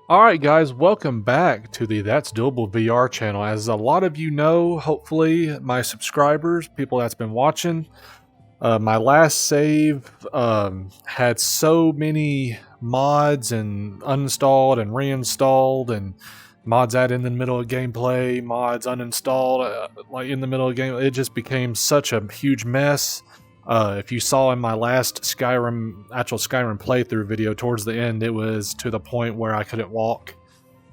Alright guys, welcome back to the That's Doable VR channel. As a lot of you know, hopefully, my subscribers, people that's been watching, my last save had so many mods and uninstalled and reinstalled and mods added in the middle of gameplay, mods uninstalled like in the middle of game. It just became such a huge mess. If you saw in my last actual Skyrim playthrough video, towards the end, it was to the point where I couldn't walk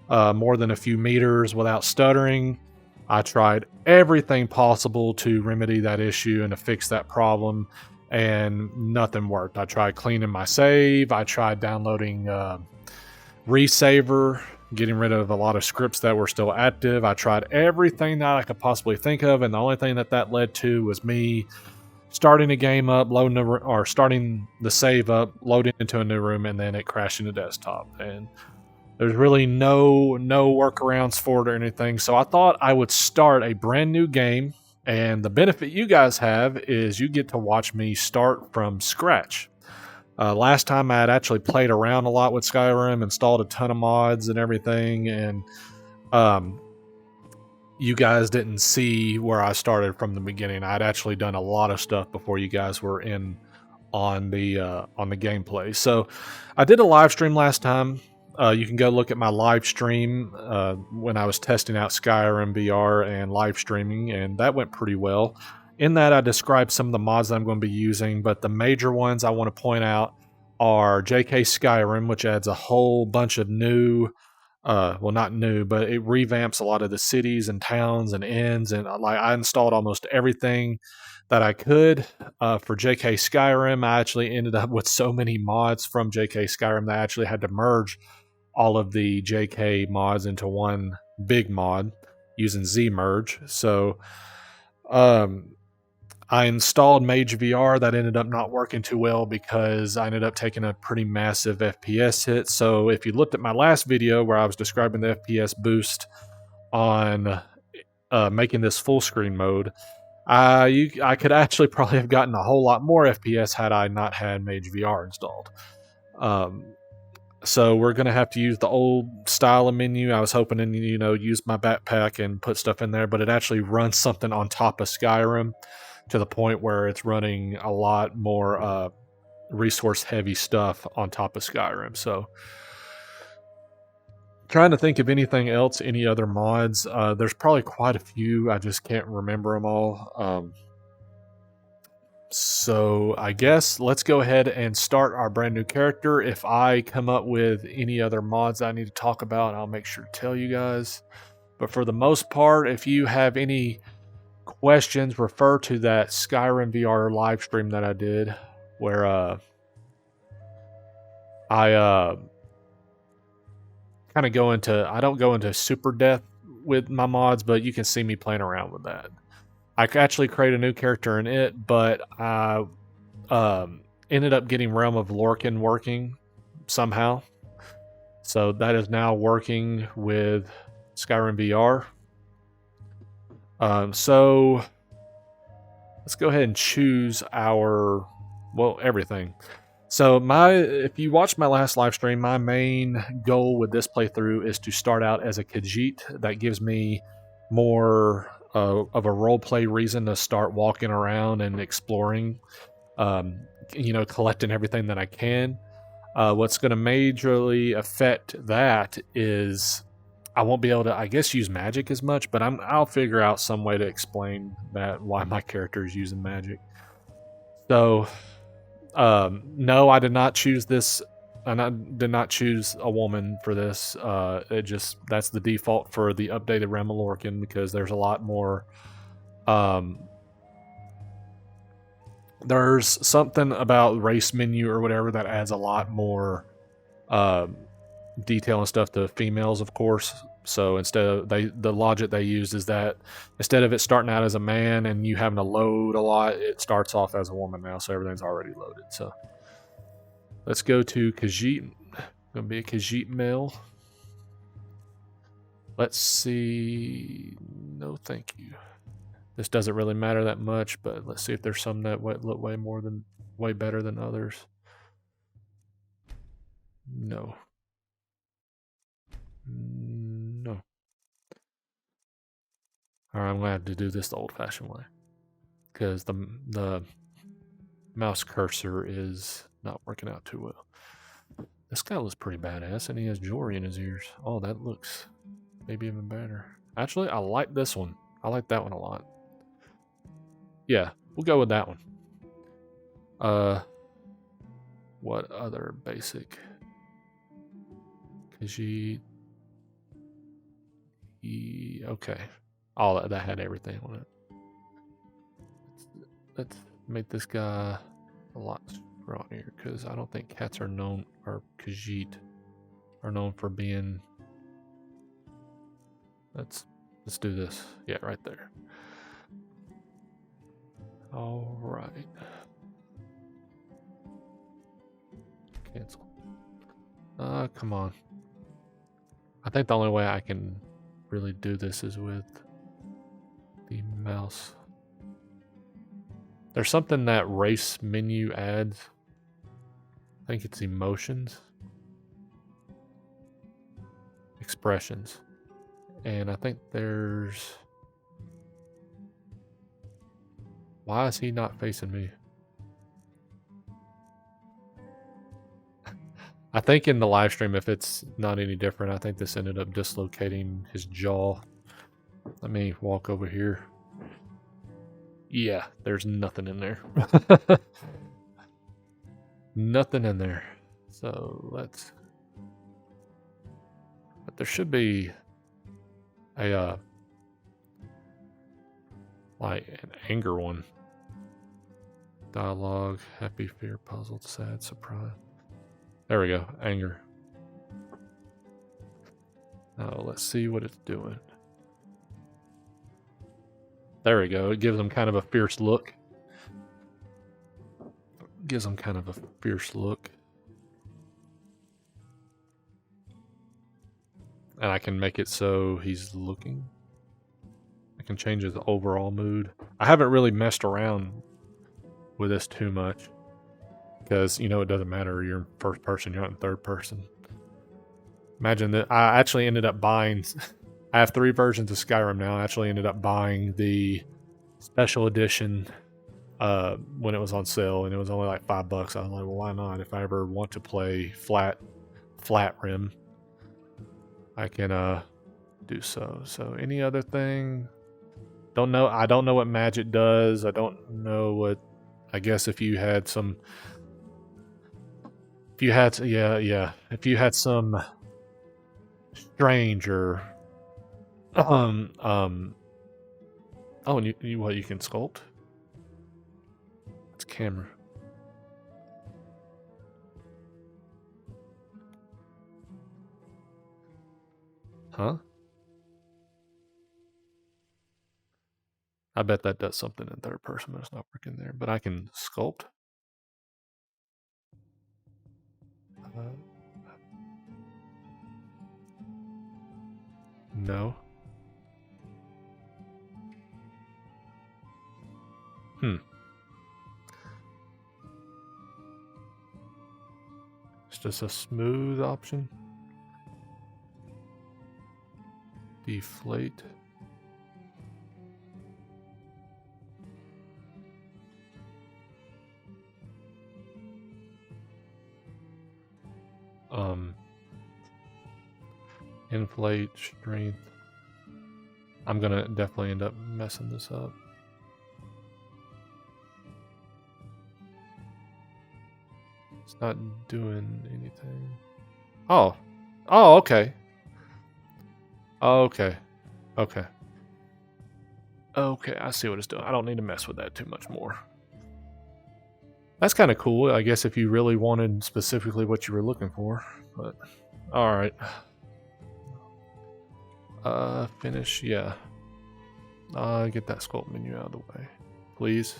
more than a few meters without stuttering. I tried everything possible to remedy that issue and to fix that problem, and nothing worked. I tried cleaning my save. I tried downloading Resaver, getting rid of a lot of scripts that were still active. I tried everything that I could possibly think of, and the only thing that led to was me starting a game up, starting the save up, loading into a new room, and then it crashing the desktop. And there's really no workarounds for it or anything. So I thought I would start a brand new game, and the benefit you guys have is you get to watch me start from scratch. Last time I had actually played around a lot with Skyrim, installed a ton of mods and everything, and you guys didn't see where I started from the beginning. I'd actually done a lot of stuff before you guys were in on the gameplay. So I did a live stream last time. You can go look at my live stream when I was testing out Skyrim VR and live streaming, and that went pretty well. In that, I described some of the mods that I'm going to be using, but the major ones I want to point out are JK Skyrim, which adds a whole bunch of new, well, not new, but it revamps a lot of the cities and towns and inns, and I installed almost everything that I could for JK Skyrim. I actually ended up with so many mods from JK Skyrim that I actually had to merge all of the JK mods into one big mod using Zmerge. So I installed Mage VR. That ended up not working too well because I ended up taking a pretty massive FPS hit. So if you looked at my last video where I was describing the FPS boost on making this full screen mode, I could actually probably have gotten a whole lot more FPS had I not had Mage VR installed. So we're going to have to use the old style of menu. I was hoping to, use my backpack and put stuff in there, but it actually runs something on top of Skyrim to the point where it's running a lot more resource heavy stuff on top of Skyrim. So trying to think of anything else, any other mods. There's probably quite a few. I just can't remember them all. So I guess let's go ahead and start our brand new character. If I come up with any other mods I need to talk about, I'll make sure to tell you guys. But for the most part, if you have any questions, refer to that Skyrim VR live stream that I did where I kind of go into, I don't go into super depth with my mods, but you can see me playing around with that. I could actually create a new character in it, but I ended up getting Realm of Lorcan working somehow. So that is now working with Skyrim VR. So let's go ahead and choose our, well, everything. So if you watched my last live stream, my main goal with this playthrough is to start out as a Khajiit. That gives me more of a roleplay reason to start walking around and exploring, collecting everything that I can. What's going to majorly affect that is I won't be able to, I guess, use magic as much, but I'll figure out some way to explain that, why my character is using magic. So, no, I did not choose this. And I did not choose a woman for this. That's the default for the updated Realm of Lorcan because there's a lot more. There's something about race menu or whatever that adds a lot more detail and stuff to females, of course. So instead of the logic they use is that instead of it starting out as a man and you having to load a lot, it starts off as a woman now, so everything's already loaded. So let's go to Khajiit. Gonna be a Khajiit male. Let's see. No, thank you. This doesn't really matter that much, but let's see if there's some that look way better than others. No. No. Alright, I'm gonna have to do this the old-fashioned way. Because the mouse cursor is not working out too well. This guy looks pretty badass, and he has jewelry in his ears. Oh, that looks maybe even better. Actually, I like this one. I like that one a lot. Yeah, we'll go with that one. What other basic? Khajiit. Okay. All that had everything on it. Let's make this guy a lot stronger, because I don't think cats are known, or Khajiit are known for being. Let's do this. Yeah, right there. All right. Cancel. Come on. I think the only way I can really do this is with the mouse. There's something that race menu adds. I think it's emotions. Expressions. And I think there's... Why is he not facing me? I think in the live stream, if it's not any different, I think this ended up dislocating his jaw. Let me walk over here. Yeah, there's nothing in there. Nothing in there. So let's... But there should be a, like an anger one. Dialogue, happy, fear, puzzled, sad, surprise. There we go, anger. Now let's see what it's doing. There we go, it gives them kind of a fierce look. Gives them kind of a fierce look. And I can make it so he's looking. I can change his overall mood. I haven't really messed around with this too much, because, you know, it doesn't matter. You're in first person, you're not in third person. Imagine that I actually ended up buying... I have 3 versions of Skyrim now. I actually ended up buying the special edition when it was on sale, and it was only like $5. I was like, well, why not? If I ever want to play flat rim, I can do so. So any other thing? Don't know. I don't know what magic does. I don't know what... I guess if you had some... If you had... Yeah. If you had some strange or... Oh, and you can sculpt? It's camera. Huh? I bet that does something in third person, but it's not working there. But I can sculpt. No. It's just a smooth option. Deflate. Inflate, strength. I'm gonna definitely end up messing this up. It's not doing anything. Oh, okay. Okay, I see what it's doing. I don't need to mess with that too much more. That's kind of cool, I guess, if you really wanted specifically what you were looking for. But all right. Finish. Yeah. Get that sculpt menu out of the way, please.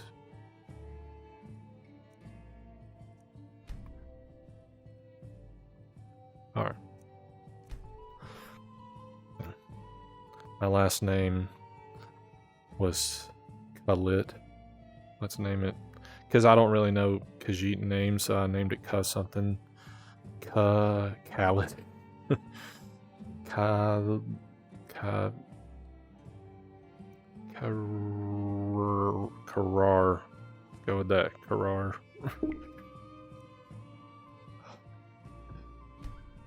All right. My last name was Khalit. Let's name it, because I don't really know Khajiit names, so I named it something. Khalit. Karar. Go with that. Karar.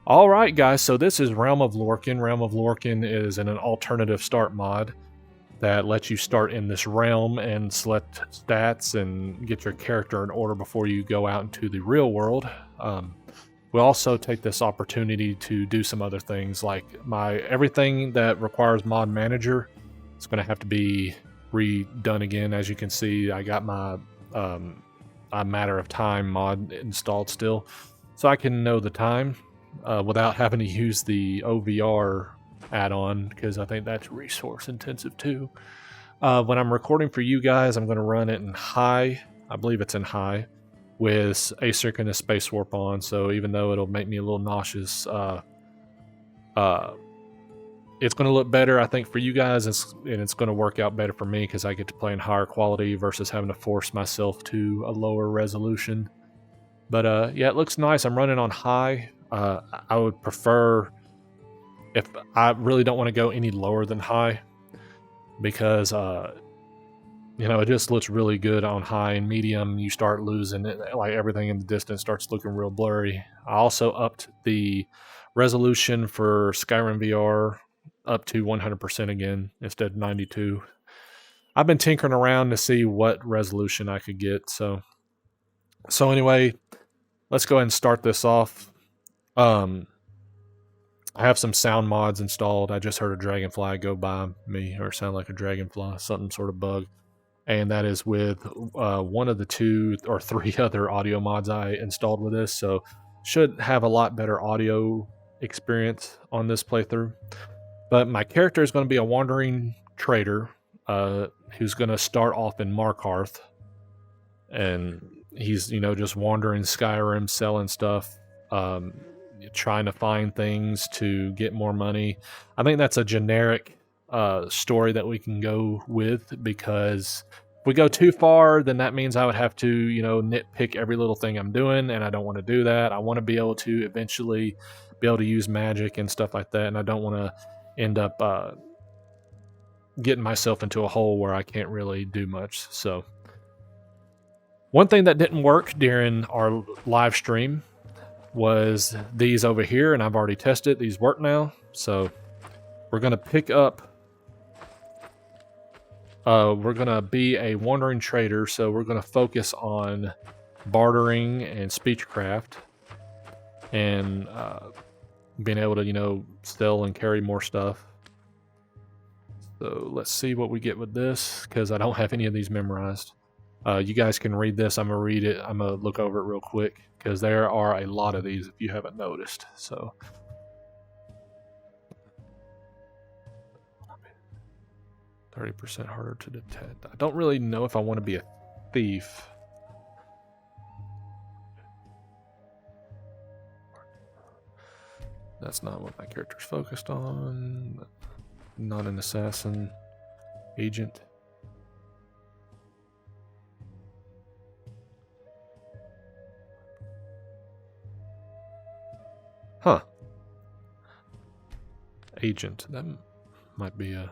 All right, guys. So this is Realm of Lorcan. Realm of Lorcan is an alternative start mod that lets you start in this realm and select stats and get your character in order before you go out into the real world. We'll also take this opportunity to do some other things, like everything that requires mod manager. It's going to have to be redone again. As you can see, I got my a matter of time mod installed still, so I can know the time without having to use the OVR add-on, because I think that's resource intensive too. When I'm recording for you guys, I'm going to run it in high. I believe it's in high with asynchronous space warp on, so even though it'll make me a little nauseous, it's going to look better, I think, for you guys, and it's going to work out better for me because I get to play in higher quality versus having to force myself to a lower resolution. But yeah, it looks nice. I'm running on high. I would prefer, if I really don't want to go any lower than high, because it just looks really good on high. And medium, you start losing it, like everything in the distance starts looking real blurry. I also upped the resolution for Skyrim VR up to 100% again instead of 92. I've been tinkering around to see what resolution I could get. So anyway, let's go ahead and start this off. I have some sound mods installed. I just heard a dragonfly go by me, or sound like a dragonfly, some sort of bug. And that is with one of the 2 or 3 other audio mods I installed with this. So should have a lot better audio experience on this playthrough. But my character is going to be a wandering trader who's going to start off in Markarth. And he's, just wandering Skyrim, selling stuff, trying to find things to get more money. I think that's a generic story that we can go with, because if we go too far, then that means I would have to, nitpick every little thing I'm doing, and I don't want to do that. I want to be able to eventually be able to use magic and stuff like that, and I don't want to end up getting myself into a hole where I can't really do much. So one thing that didn't work during our live stream was these over here, and I've already tested. These work now. So we're going to pick up, we're going to be a wandering trader, so we're going to focus on bartering and speechcraft, and being able to, sell and carry more stuff. So let's see what we get with this, because I don't have any of these memorized. You guys can read this. I'm going to read it. I'm going to look over it real quick, because there are a lot of these if you haven't noticed. So 30% harder to detect. I don't really know if I want to be a thief. That's not what my character's focused on. Not an assassin. Agent. Huh. Agent. That might be a...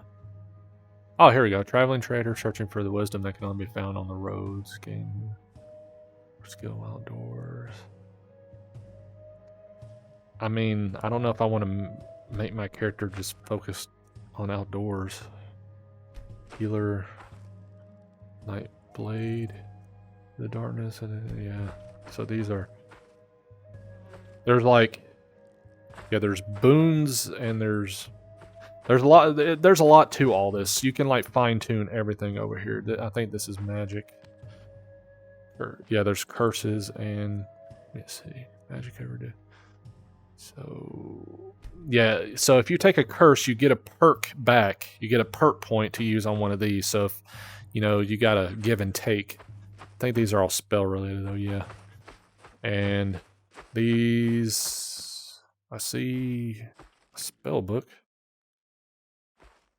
Oh, here we go. Traveling trader searching for the wisdom that can only be found on the roads. Game. Skill outdoors. I mean, I don't know if I want to make my character just focused on outdoors. Healer. Night blade. The darkness. And yeah. So these are... There's like... Yeah, there's boons and there's a lot to all this. You can like fine tune everything over here. I think this is magic. Yeah, there's curses and let me see, magic ever do. So yeah, so if you take a curse, you get a perk back. You get a perk point to use on one of these. So if you gotta give and take. I think these are all spell related though. Yeah, and these. I see a spell book.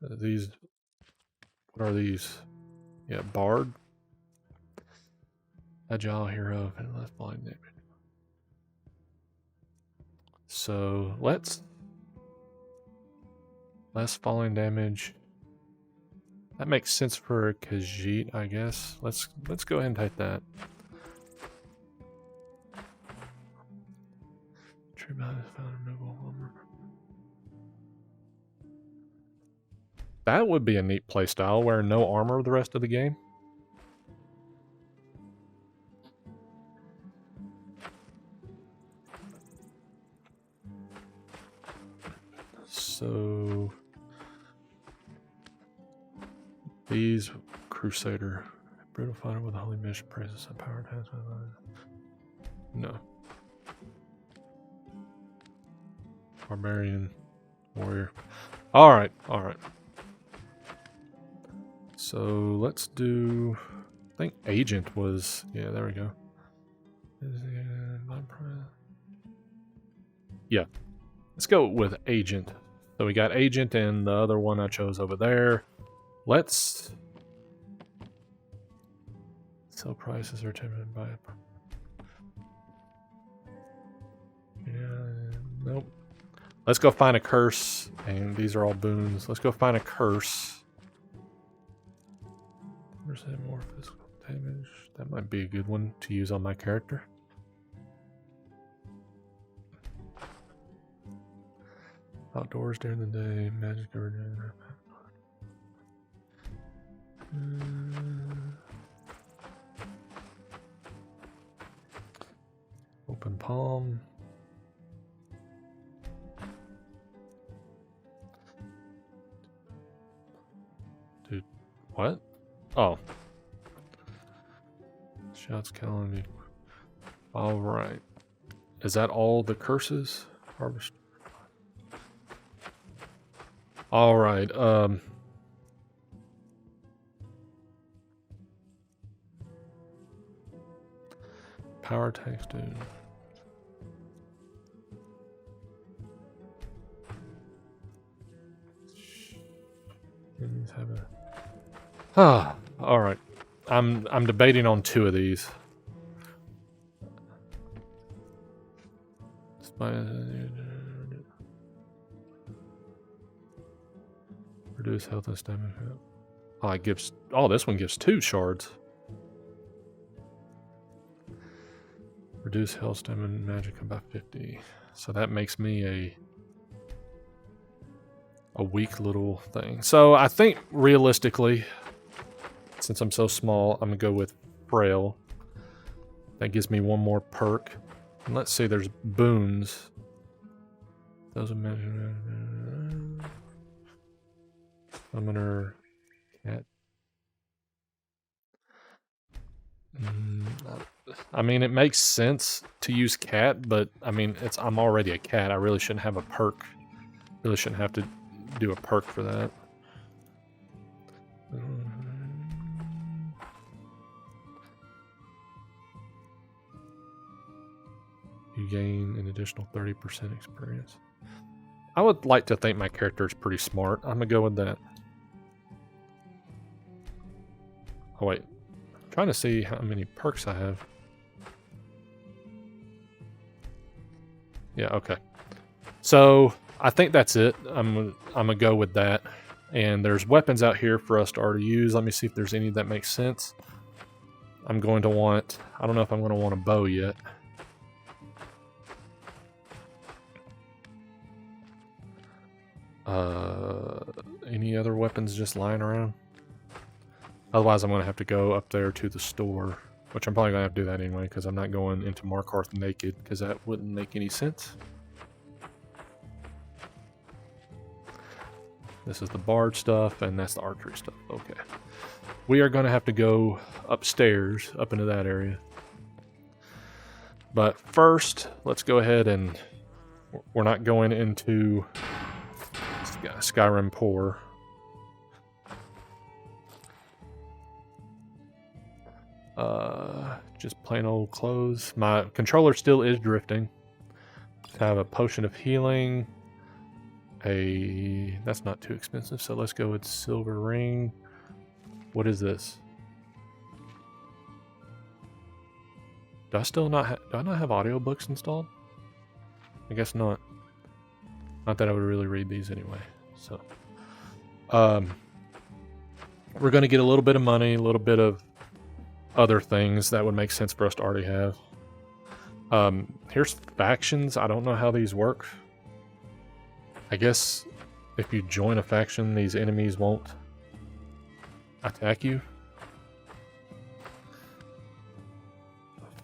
These, what are these? Yeah, Bard. Agile Hero and Left Blind Name. So let's Less falling damage. That makes sense for Khajiit, I guess. Let's go ahead and type that. True balance found removal armor. That would be a neat playstyle, wear no armor the rest of the game. So these Crusader, brutal fighter with a holy mission, praises and power has no. Barbarian warrior. All right. So let's do. I think agent was. Yeah, there we go. Yeah, let's go with agent. So we got agent and the other one I chose over there. Let's. Sell prices are determined by. Yeah, nope. Let's go find a curse, and these are all boons. Let's go find a curse. Where's that more physical damage? That might be a good one to use on my character. Outdoors during the day, magic over open palm. Dude, what? Oh. Shouts calendar. All right. Is that all the curses? Harvest. All right. Power text, dude. Have a... all right. I'm debating on two of these. Reduce health and stamina. Oh, it gives. Oh, this one gives 2 shards. Reduce health, stamina, and magic by 50. So that makes me a weak little thing. So I think realistically, since I'm so small, I'm gonna go with frail. That gives me 1 more perk. And let's see, there's boons. Those are magic. Summoner, cat. I mean, it makes sense to use cat, but I mean, I'm already a cat. I really shouldn't have a perk. Really shouldn't have to do a perk for that. You gain an additional 30% experience. I would like to think my character is pretty smart. I'm gonna go with that. Oh wait, I'm trying to see how many perks I have. Yeah, okay. So I think that's it. I'm gonna go with that. And there's weapons out here for us to already use. Let me see if there's any that make sense. I'm going to want. I don't know if I'm going to want a bow yet. Any other weapons just lying around? Otherwise, I'm going to have to go up there to the store, which I'm probably going to have to do that anyway, because I'm not going into Markarth naked, because that wouldn't make any sense. This is the bard stuff, and that's the archery stuff. Okay. We are going to have to go upstairs, up into that area. But first, let's go ahead and... We're not going into Skyrim Poor. Just plain old clothes. My controller still is drifting. I have a potion of healing. That's not too expensive, so let's go with silver ring. What is this? Do I not have audiobooks installed? I guess not. Not that I would really read these anyway. So We're going to get a little bit of money, a little bit of other things that would make sense for us to already have. Here's factions. I don't know how these work. I guess if you join a faction, these enemies won't attack you.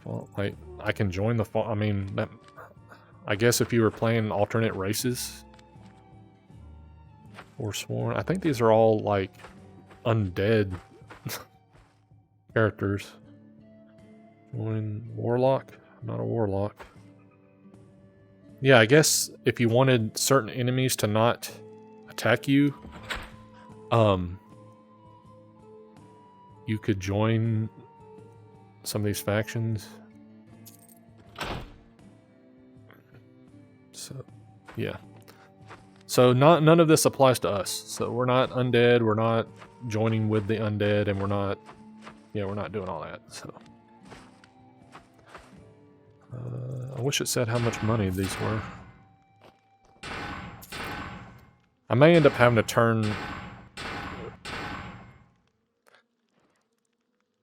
Well, like, I can join the... I mean, that, I guess if you were playing alternate races... Forsworn. I think these are all, like, undead characters. Join Warlock? I'm not a Warlock. Yeah, I guess if you wanted certain enemies to not attack you, you could join some of these factions. So, yeah. So none of this applies to us. So we're not undead, we're not joining with the undead, and we're not doing all that. So I wish it said how much money these were. I may end up having to turn,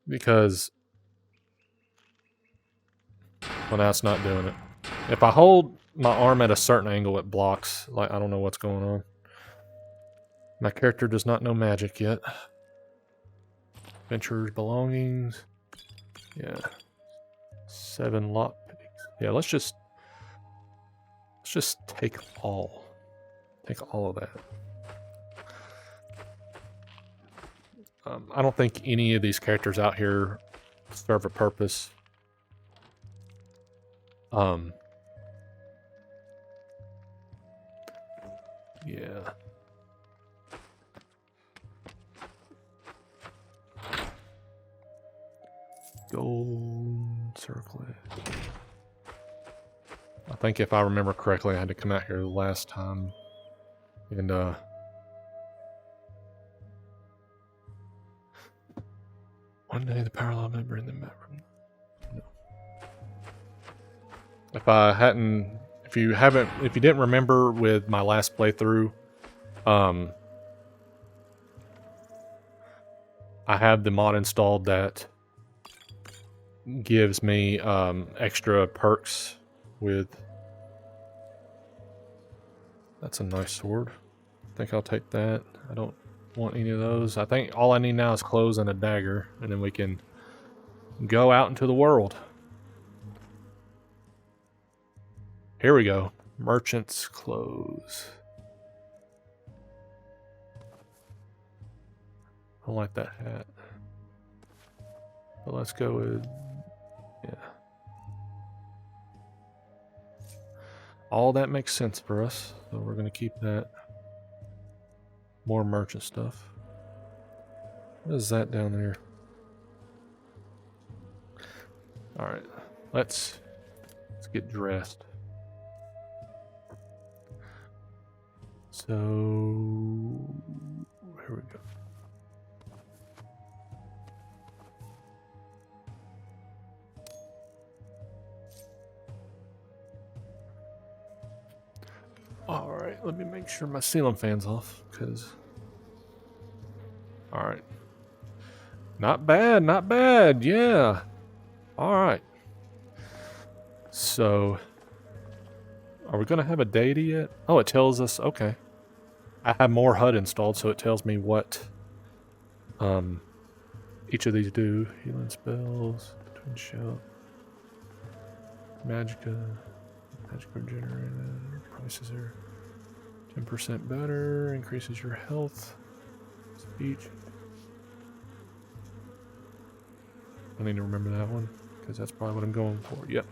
because well, now it's not doing it. If I hold my arm at a certain angle, it blocks. Like, I don't know what's going on. My character does not know magic yet. Adventurer's belongings. Yeah. 7 lockpicks. Yeah, let's just take all. Take all of that. I don't think any of these characters out here serve a purpose. Yeah. Gold circlet. I think if I remember correctly, I had to come out here the last time. And, one day the power line may bring them back from... No. If you didn't remember with my last playthrough, I have the mod installed that gives me extra perks with... That's a nice sword. I think I'll take that. I don't want any of those. I think all I need now is clothes and a dagger, and then we can go out into the world. Here we go. Merchant's clothes. I don't like that hat. But let's go with... Yeah. All that makes sense for us, so we're going to keep that. More merchant stuff. What is that down there? Alright, let's get dressed. So, here we go. Alright, let me make sure my ceiling fan's off, because... Alright. Not bad, not bad, yeah. Alright. So... Are we going to have a deity yet? Oh, it tells us, okay. I have more HUD installed, so it tells me what each of these do. Healing spells, twin shout, Magica generated, prices are 10% better, increases your health, speech. I need to remember that one, because that's probably what I'm going for. Yep.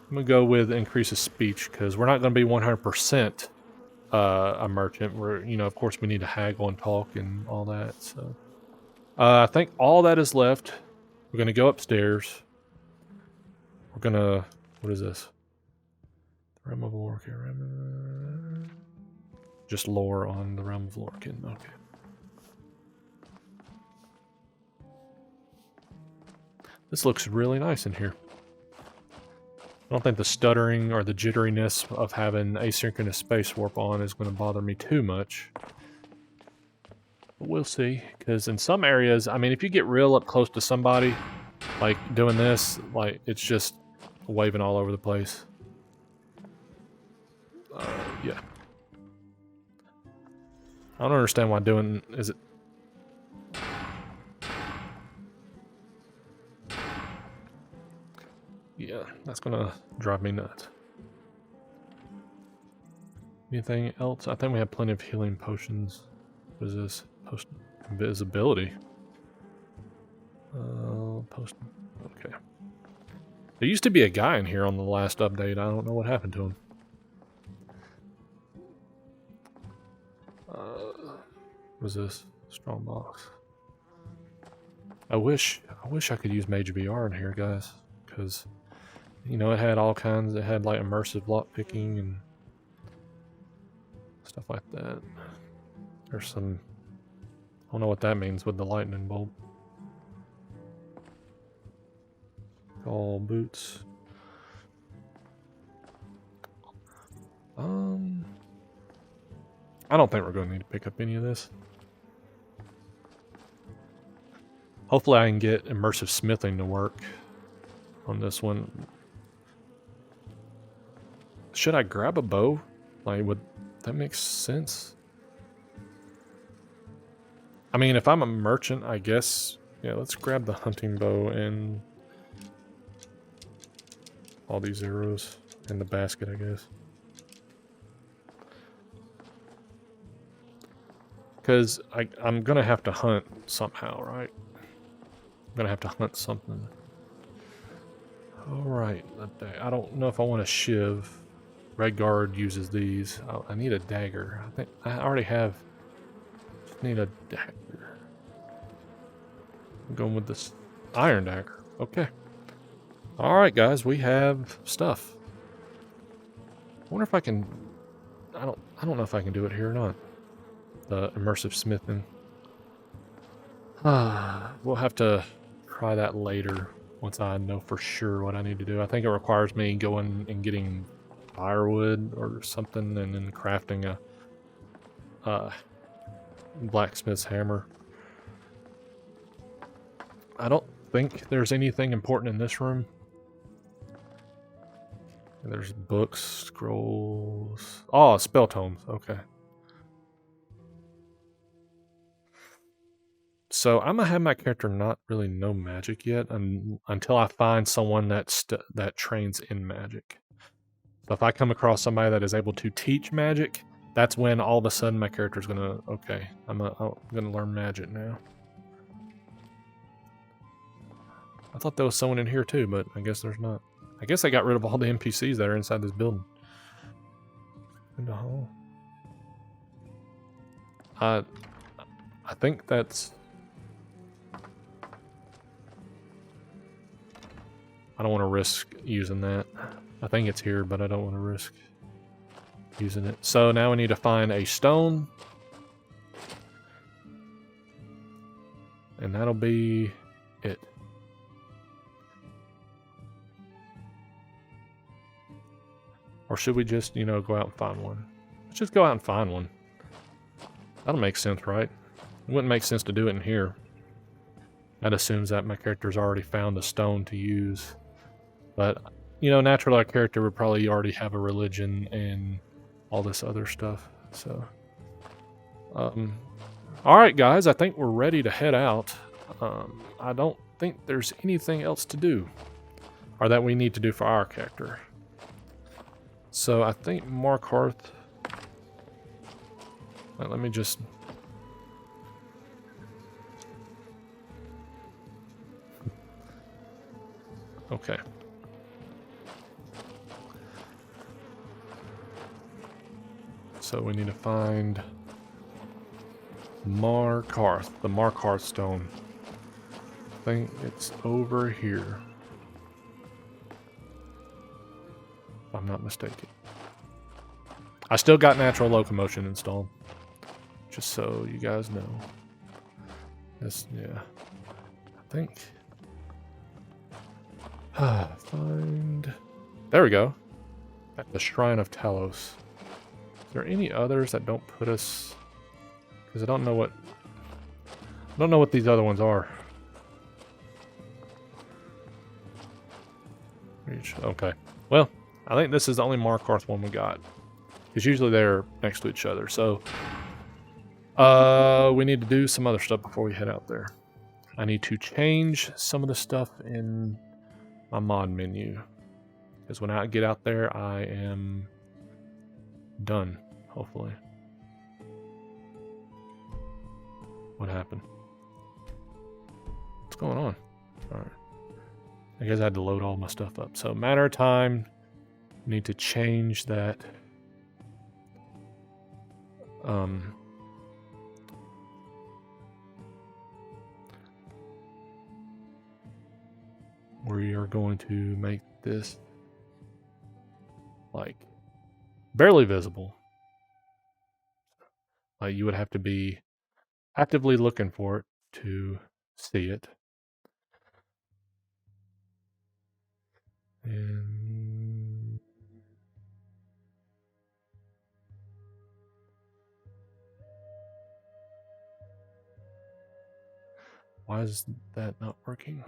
I'm going to go with increases speech, because we're not going to be 100% a merchant. We're, of course we need to haggle and talk and all that, so. I think all that is left. We're going to go upstairs. We're going to, what is this? Realm of Lorcan. Just lore on the Realm of Lorcan, okay. This looks really nice in here. I don't think the stuttering or the jitteriness of having asynchronous space warp on is going to bother me too much. But we'll see, because in some areas, I mean, if you get real up close to somebody, like doing this, like it's just waving all over the place. Yeah. I don't understand why doing, is it? Yeah, that's gonna drive me nuts. Anything else? I think we have plenty of healing potions. What is this? Post invisibility. Post. Okay. There used to be a guy in here on the last update. I don't know what happened to him. What is this? Strong box. I wish I could use Mage VR in here, guys, because you know it had all kinds. It had like immersive lock picking and stuff like that. There's some. I don't know what that means with the lightning bolt. All boots. I don't think we're going to need to pick up any of this. Hopefully I can get immersive smithing to work on this one. Should I grab a bow? Like, would that make sense? I mean, if I'm a merchant, I guess... Yeah, let's grab the hunting bow and... all these arrows in the basket, I guess. Because I'm going to have to hunt somehow, right? I'm going to have to hunt something. Alright, I don't know if I want a shiv. Redguard uses these. I need a dagger. I think I already have... Just need a dagger. I'm going with this iron dagger. Okay. Alright guys, we have stuff. I wonder if I can... I don't know if I can do it here or not. The immersive smithing. We'll have to try that later once I know for sure what I need to do. I think it requires me going and getting firewood or something and then crafting a blacksmith's hammer. I don't think there's anything important in this room. There's books, scrolls. Oh, spell tomes. Okay. So I'm gonna have my character not really know magic yet until I find someone that trains in magic. So if I come across somebody that is able to teach magic, that's when all of a sudden my character's gonna, okay, I'm gonna learn magic now. I thought there was someone in here too, but I guess there's not. I guess I got rid of all the NPCs that are inside this building. In the hall. I think that's... I don't want to risk using that. I think it's here, but I don't want to risk using it. So now we need to find a stone. And that'll be it. Or should we just, you know, go out and find one? Let's just go out and find one. That'll make sense, right? It wouldn't make sense to do it in here. That assumes that my character's already found a stone to use. But, you know, naturally our character would probably already have a religion and all this other stuff. So, alright guys, I think we're ready to head out. I don't think there's anything else to do. Or that we need to do for our character. So I think Markarth... Let me just... Okay. So we need to find Markarth, the Markarth stone. I think it's over here. If I'm not mistaken. I still got natural locomotion installed. Just so you guys know. This, yeah. I think... find... There we go. At the Shrine of Talos. Is there any others that don't put us... Because I don't know what... I don't know what these other ones are. Okay. Well, I think this is the only Markarth one we got. Because usually they're next to each other. So, we need to do some other stuff before we head out there. I need to change some of the stuff in my mod menu. Because when I get out there, I am done, hopefully. What happened? What's going on? Alright. I guess I had to load all my stuff up. So, matter of time, need to change that. We are going to make this like barely visible. You would have to be actively looking for it to see it. And why is that not working?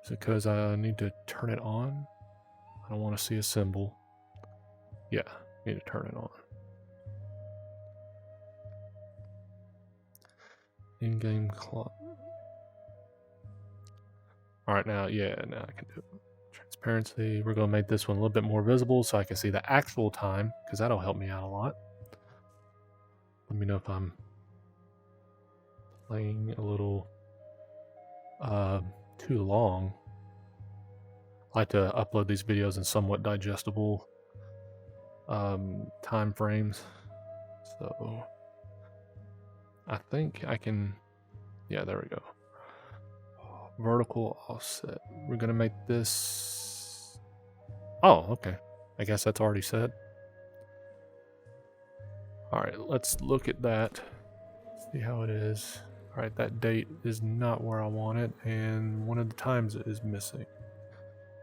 Is it because I need to turn it on? I don't want to see a symbol. Yeah, I need to turn it on. In-game clock. Alright, now I can do it. Transparency. We're going to make this one a little bit more visible so I can see the actual time, because that'll help me out a lot. Let me know if I'm playing a little too long. I like to upload these videos in somewhat digestible time frames. So I think I can, yeah, there we go. Vertical offset. We're gonna make this, oh, okay. I guess that's already set. All right, let's look at that. See how it is. All right, that date is not where I want it, and one of the times is missing.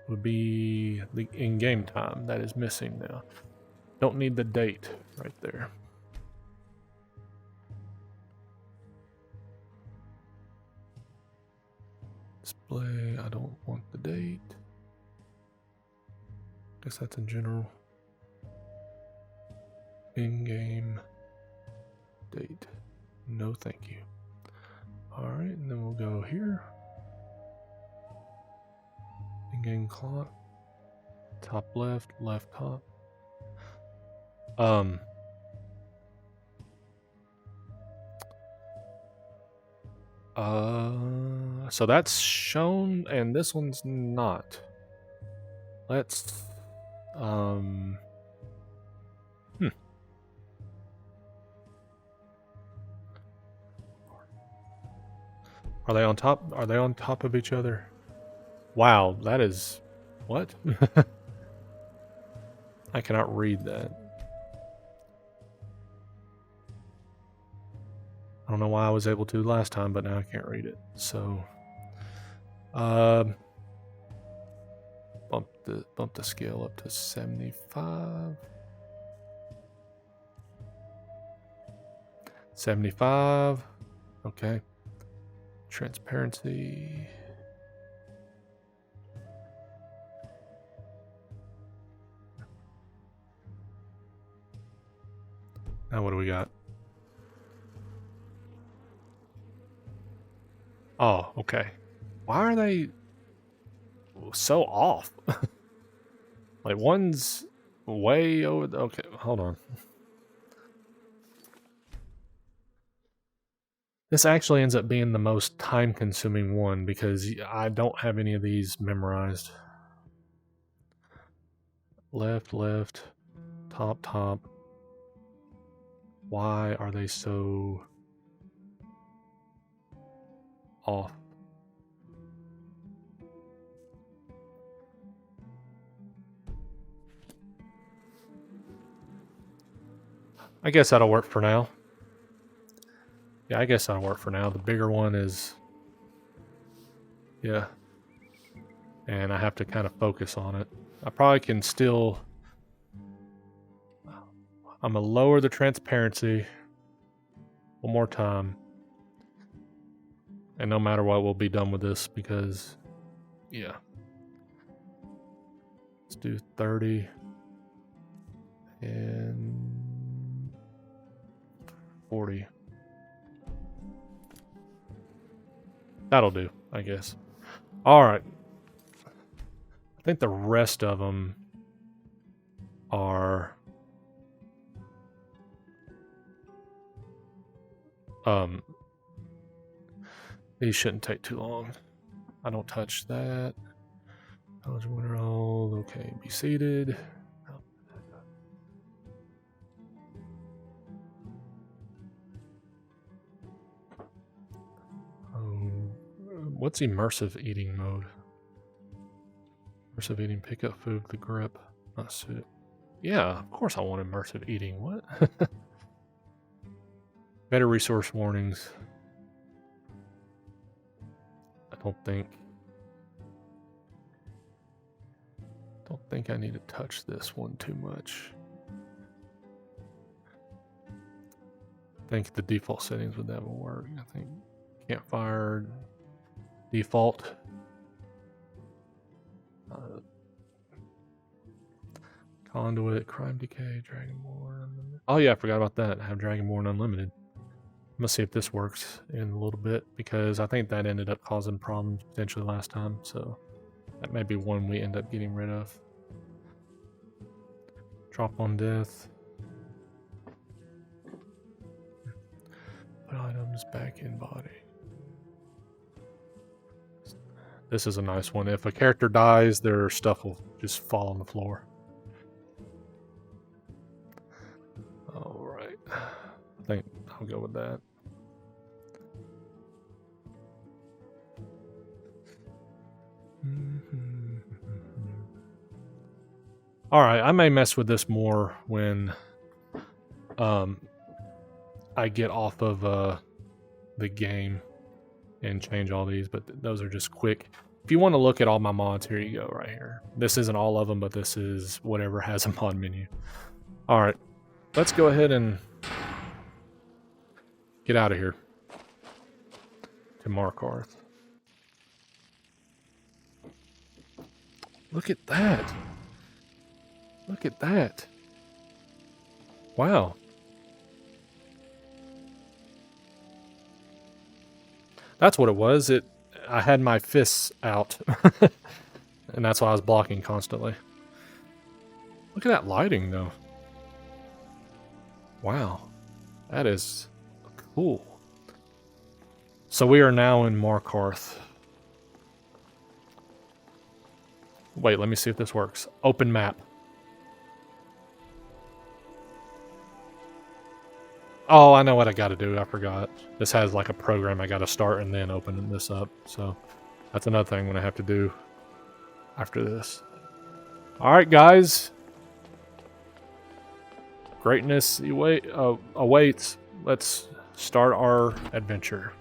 Would be the in-game time that is missing now. Don't need the date right there. Display, I don't want the date. Guess that's in general. In-game date. No thank you. Alright, and then we'll go here. In-game clock. Top left, left top. So that's shown, and this one's not. Let's, Are they on top? Are they on top of each other? Wow, that is... What? I cannot read that. I don't know why I was able to last time, but now I can't read it. So, bump the scale up to 75. 75. Okay. Transparency. Now what do we got? Oh, okay. Why are they so off? Like one's way over the... Okay, hold on. This actually ends up being the most time-consuming one because I don't have any of these memorized. Left, left, top, top. Why are they so off? I guess that'll work for now. Yeah, I guess that'll work for now. The bigger one is... Yeah. And I have to kind of focus on it. I probably can still... I'm going to lower the transparency. One more time. And no matter what, we'll be done with this because, yeah. Let's do 30 and 40. That'll do, I guess. All right. I think the rest of them are these shouldn't take too long. I don't touch that. Okay, be seated. What's immersive eating mode? Immersive eating, pick up food with the grip, not sit. Yeah, of course I want immersive eating. What? Better resource warnings. I don't think I need to touch this one too much. I think the default settings with that will work. I think campfire default. Conduit, crime decay, Dragonborn Unlimited. Oh yeah, I forgot about that. I have Dragonborn Unlimited. I'm gonna see if this works in a little bit because I think that ended up causing problems potentially last time. So that may be one we end up getting rid of. Drop on death. Put items back in body. This is a nice one. If a character dies, their stuff will just fall on the floor. Alright. I think I'll go with that. Alright, I may mess with this more when I get off of the game and change all these, but those are just quick. If you want to look at all my mods, here you go, right here. This isn't all of them, but this is whatever has a mod menu. Alright, let's go ahead and get out of here to Markarth. Look at that. Look at that. Wow. That's what it was. I had my fists out. And that's why I was blocking constantly. Look at that lighting, though. Wow. That is cool. So we are now in Markarth. Wait, let me see if this works. Open map. Oh, I know what I got to do. I forgot. This has like a program I got to start and then open this up. So that's another thing I'm going to have to do after this. All right, guys. Greatness awaits. Let's start our adventure.